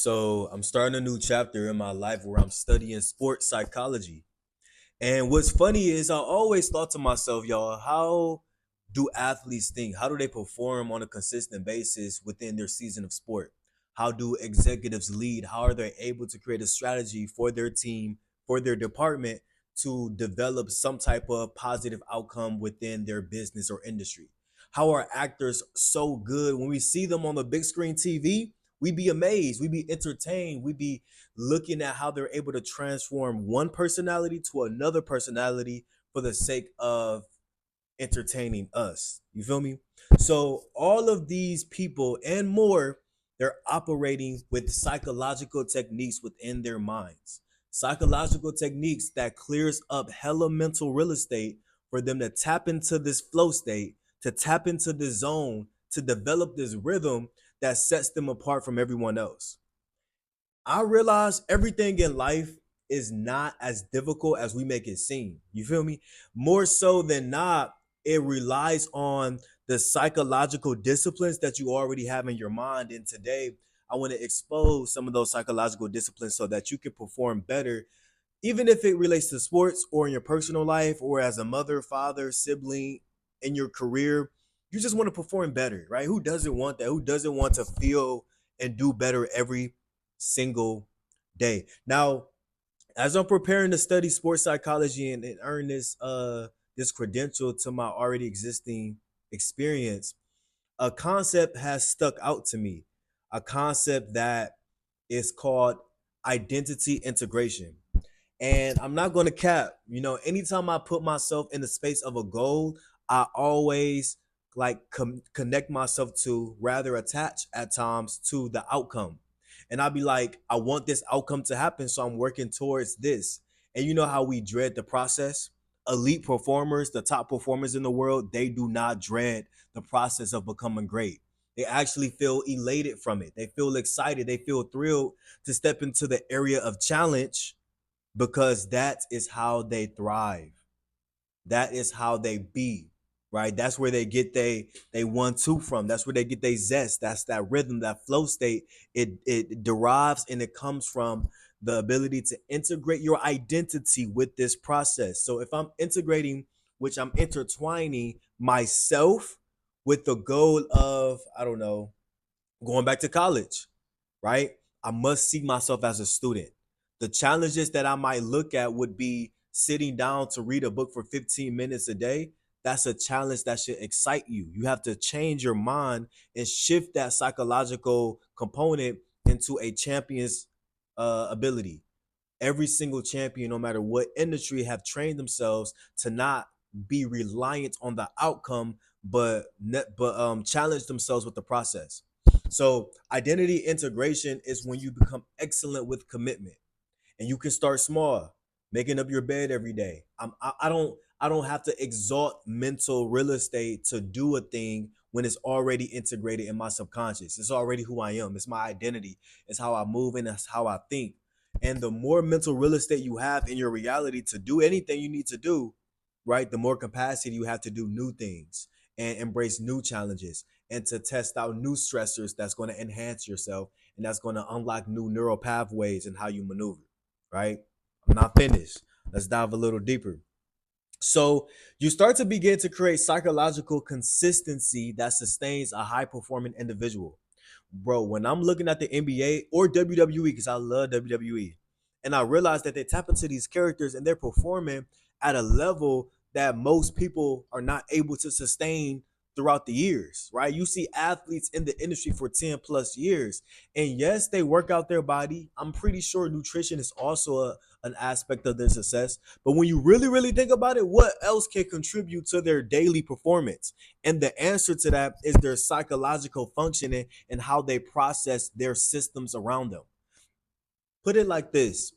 So I'm starting a new chapter in my life where I'm studying sports psychology. And what's funny is I always thought to myself, y'all, how do athletes think? How do they perform on a consistent basis within their season of sport? How do executives lead? How are they able to create a strategy for their team, for their department to develop some type of positive outcome within their business or industry? How are actors so good when we see them on the big screen TV? We be amazed, we be entertained, we be looking at how they're able to transform one personality to another personality for the sake of entertaining us. You feel me? So all of these people and more, they're operating with psychological techniques within their minds. Psychological techniques that clears up hella mental real estate for them to tap into this flow state, to tap into this zone, to develop this rhythm that sets them apart from everyone else. I realize everything in life is not as difficult as we make it seem. You feel me? More so than not, it relies on the psychological disciplines that you already have in your mind. And today, I want to expose some of those psychological disciplines so that you can perform better, even if it relates to sports or in your personal life or as a mother, father, sibling in your career. You just want to perform better, right? Who doesn't want that? Who doesn't want to feel and do better every single day? Now, as I'm preparing to study sports psychology and earn this credential to my already existing experience, a concept has stuck out to me. A concept that is called identity integration. And I'm not going to cap, anytime I put myself in the space of a goal, I always connect myself to, rather attach at times to the outcome. And I'll be like, I want this outcome to happen, so I'm working towards this. And you know how we dread the process? Elite performers, the top performers in the world, they do not dread the process of becoming great. They actually feel elated from it. They feel excited. They feel thrilled to step into the area of challenge because that is how they thrive. That is how they be, right? That's where they get they 1-2 from. That's where they get their zest. That's that rhythm, that flow state. It derives and it comes from the ability to integrate your identity with this process. So if I'm integrating, which I'm intertwining myself with the goal of, I don't know, going back to college, right? I must see myself as a student. The challenges that I might look at would be sitting down to read a book for 15 minutes a day. That's a challenge that should excite you. You have to change your mind and shift that psychological component into a champion's ability. Every single champion, no matter what industry, have trained themselves to not be reliant on the outcome, but challenge themselves with the process. So identity integration is when you become excellent with commitment, and you can start small, making up your bed every day. I don't have to exalt mental real estate to do a thing when it's already integrated in my subconscious. It's already who I am. It's my identity. It's how I move and it's how I think. And the more mental real estate you have in your reality to do anything you need to do, right, the more capacity you have to do new things and embrace new challenges and to test out new stressors that's going to enhance yourself and that's going to unlock new neural pathways and how you maneuver, right? I'm not finished. Let's dive a little deeper. So you start to begin to create psychological consistency that sustains a high performing individual. Bro, when I'm looking at the NBA or WWE, because I love WWE, and I realize that they tap into these characters and they're performing at a level that most people are not able to sustain throughout the years, right? You see athletes in the industry for 10 plus years, and yes, they work out their body. I'm pretty sure nutrition is also an aspect of their success. But when you really, really think about it, what else can contribute to their daily performance? And the answer to that is their psychological functioning and how they process their systems around them. Put it like this: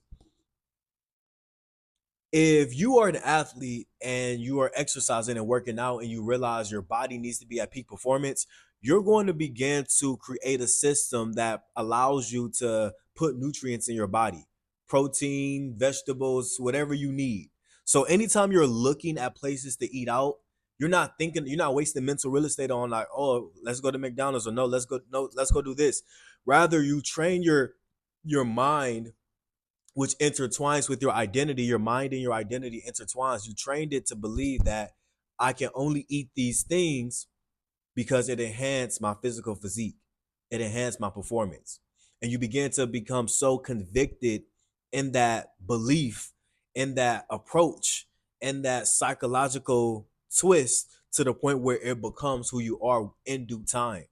if you are an athlete and you are exercising and working out and you realize your body needs to be at peak performance, you're going to begin to create a system that allows you to put nutrients in your body, protein, vegetables, whatever you need. So anytime you're looking at places to eat out, you're not wasting mental real estate on like, oh, let's go to McDonald's, or no, let's go do this. Rather, you train your mind, which intertwines with your identity, your mind and your identity intertwines. You trained it to believe that I can only eat these things because it enhanced my physical physique, it enhanced my performance. And you begin to become so convicted in that belief, in that approach, in that psychological twist to the point where it becomes who you are in due time.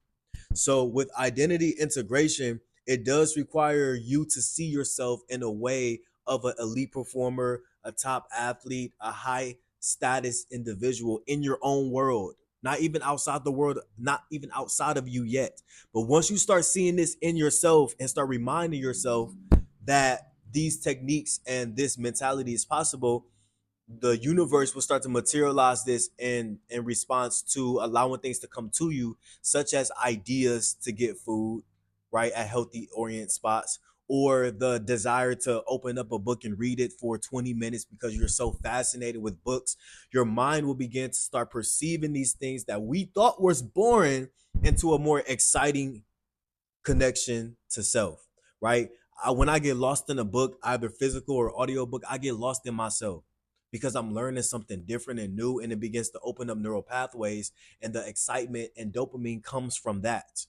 So with identity integration, it does require you to see yourself in a way of an elite performer, a top athlete, a high status individual in your own world. Not even outside the world, not even outside of you yet. But once you start seeing this in yourself and start reminding yourself that these techniques and this mentality is possible, the universe will start to materialize this in response to allowing things to come to you, such as ideas to get food right at healthy orient spots, or the desire to open up a book and read it for 20 minutes because you're so fascinated with books. Your mind will begin to start perceiving these things that we thought was boring into a more exciting connection to self, right? When I get lost in a book, either physical or audio book, I get lost in myself because I'm learning something different and new, and it begins to open up neural pathways, and the excitement and dopamine comes from that.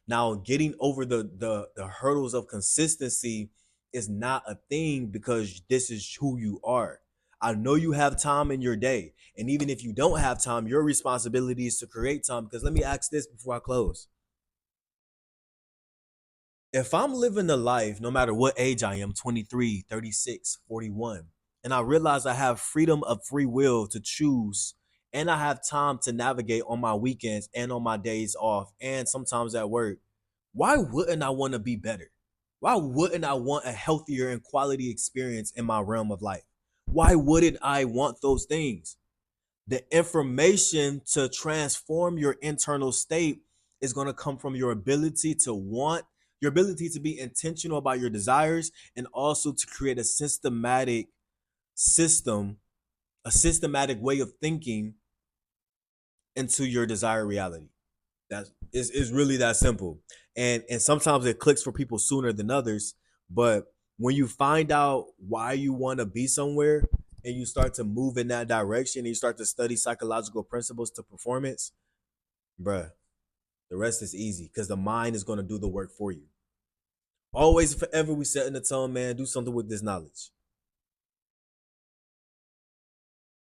Now, getting over the hurdles of consistency is not a thing because this is who you are. I know you have time in your day, and even if you don't have time, your responsibility is to create time. Because let me ask this before I close: if I'm living a life, no matter what age I am, 23, 36, 41, and I realize I have freedom of free will to choose, and I have time to navigate on my weekends and on my days off and sometimes at work, why wouldn't I want to be better? Why wouldn't I want a healthier and quality experience in my realm of life? Why wouldn't I want those things? The information to transform your internal state is going to come from your ability to want, your ability to be intentional about your desires, and also to create a systematic system, a systematic way of thinking into your desired reality. That's is really that simple. And sometimes it clicks for people sooner than others, but when you find out why you want to be somewhere and you start to move in that direction and you start to study psychological principles to performance, bruh, the rest is easy because the mind is going to do the work for you. Always and forever we set in the tone, man. Do something with this knowledge.